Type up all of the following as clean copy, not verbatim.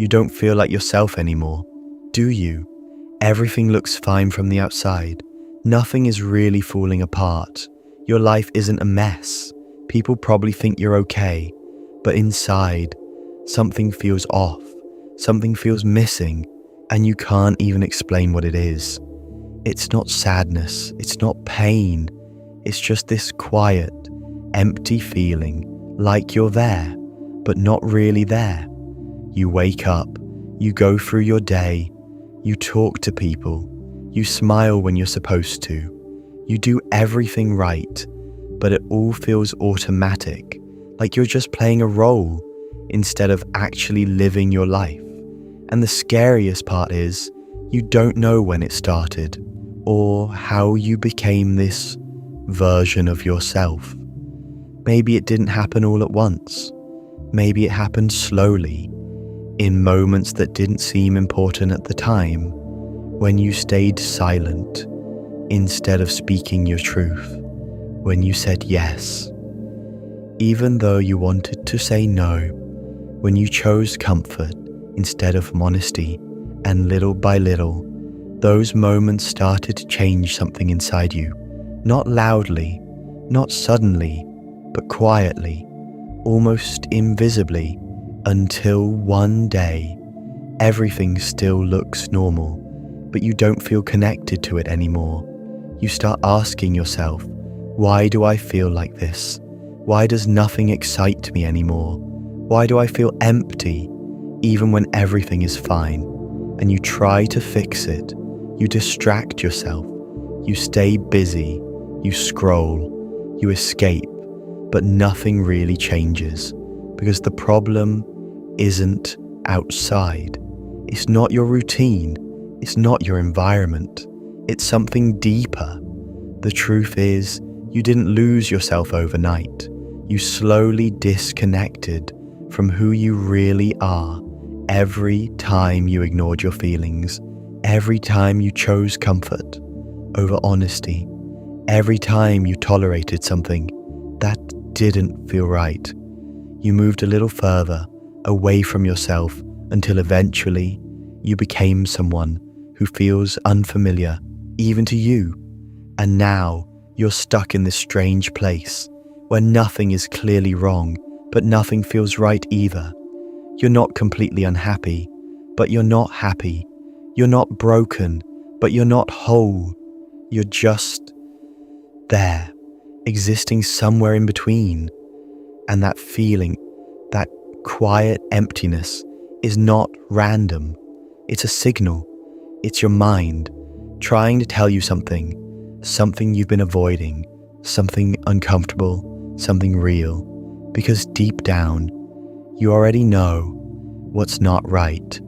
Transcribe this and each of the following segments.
You don't feel like yourself anymore, do you? Everything looks fine from the outside. Nothing is really falling apart. Your life isn't a mess. People probably think you're okay, but inside, something feels off. Something feels missing, and you can't even explain what it is. It's not sadness, it's not pain. It's just this quiet, empty feeling, like you're there, but not really there. You wake up, you go through your day, you talk to people, you smile when you're supposed to, you do everything right, but it all feels automatic, like you're just playing a role instead of actually living your life. And the scariest part is, you don't know when it started, or how you became this version of yourself. Maybe it didn't happen all at once. Maybe it happened slowly, in moments that didn't seem important at the time, when you stayed silent instead of speaking your truth, when you said yes, even though you wanted to say no, when you chose comfort instead of honesty, and little by little, those moments started to change something inside you, not loudly, not suddenly, but quietly, almost invisibly, until one day, everything still looks normal, but you don't feel connected to it anymore. You start asking yourself, why do I feel like this? Why does nothing excite me anymore? Why do I feel empty, even when everything is fine? And you try to fix it. You distract yourself. You stay busy. You scroll. You escape. But nothing really changes, because the problem isn't outside. It's not your routine. It's not your environment. It's something deeper. The truth is, you didn't lose yourself overnight. You slowly disconnected from who you really are every time you ignored your feelings, every time you chose comfort over honesty, every time you tolerated something that didn't feel right. You moved a little further away from yourself until eventually you became someone who feels unfamiliar even to you. And now you're stuck in this strange place where nothing is clearly wrong, but nothing feels right either. You're not completely unhappy, but you're not happy. You're not broken, but you're not whole. You're just there, existing somewhere in between. And that feeling, that quiet emptiness, is not random. It's a signal. It's your mind trying to tell you something you've been avoiding, something uncomfortable, something real. Because deep down, you already know what's not right.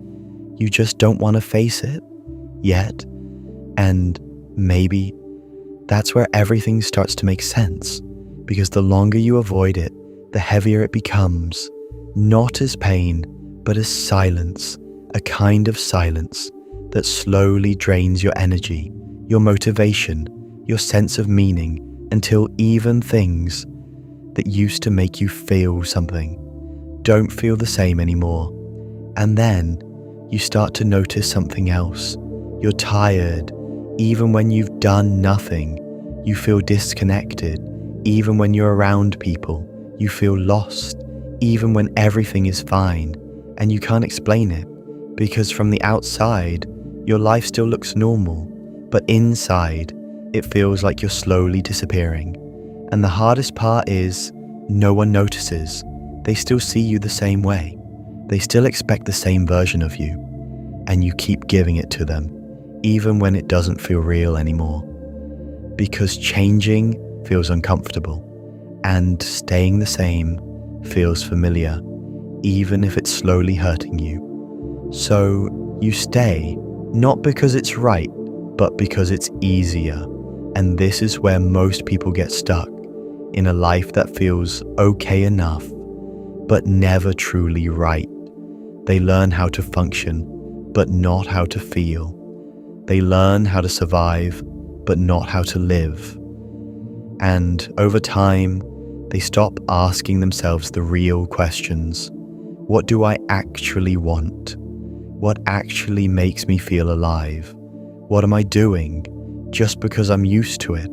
You just don't want to face it yet. And maybe that's where everything starts to make sense, because the longer you avoid it, the heavier it becomes, not as pain, but as silence, a kind of silence that slowly drains your energy, your motivation, your sense of meaning, until even things that used to make you feel something don't feel the same anymore. And then you start to notice something else. You're tired, even when you've done nothing. You feel disconnected, even when you're around people. You feel lost, even when everything is fine. And you can't explain it, because from the outside, your life still looks normal, but inside, it feels like you're slowly disappearing. And the hardest part is, no one notices. They still see you the same way. They still expect the same version of you, and you keep giving it to them, even when it doesn't feel real anymore. Because changing feels uncomfortable, and staying the same feels familiar, even if it's slowly hurting you. So you stay, not because it's right, but because it's easier. And this is where most people get stuck, in a life that feels okay enough, but never truly right. They learn how to function, but not how to feel. They learn how to survive, but not how to live. And over time, they stop asking themselves the real questions. What do I actually want? What actually makes me feel alive? What am I doing just because I'm used to it?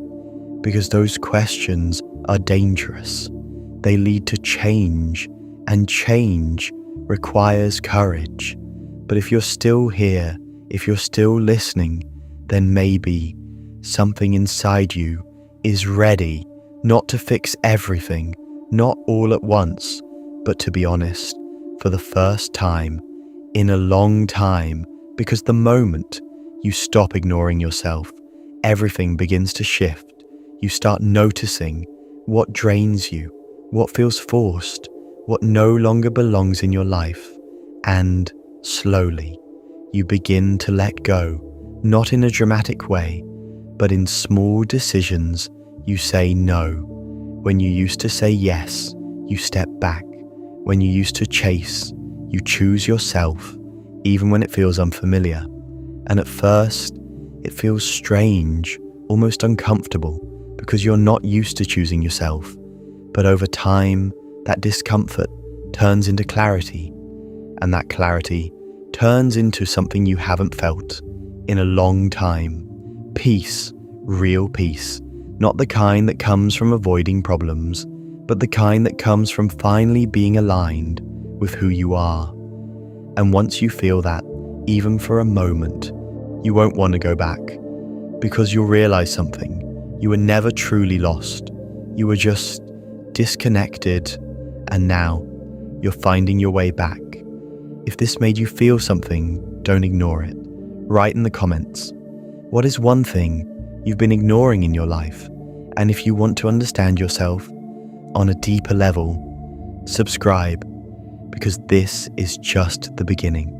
Because those questions are dangerous. They lead to change, and change requires courage. But if you're still here, if you're still listening, then maybe something inside you is ready, not to fix everything, not all at once, but to be honest, for the first time in a long time, because the moment you stop ignoring yourself, everything begins to shift. You start noticing what drains you, what feels forced, what no longer belongs in your life, and slowly you begin to let go, not in a dramatic way, but in small decisions. You say no. When you used to say yes, you step back. When you used to chase, you choose yourself, even when it feels unfamiliar. And at first, it feels strange, almost uncomfortable, because you're not used to choosing yourself. But over time, that discomfort turns into clarity, and that clarity turns into something you haven't felt in a long time. Peace, real peace, not the kind that comes from avoiding problems, but the kind that comes from finally being aligned with who you are. And once you feel that, even for a moment, you won't want to go back, because you'll realize something. You were never truly lost. You were just disconnected, and now you're finding your way back. If this made you feel something, don't ignore it. Write in the comments, what is one thing you've been ignoring in your life? And if you want to understand yourself on a deeper level, subscribe, because this is just the beginning.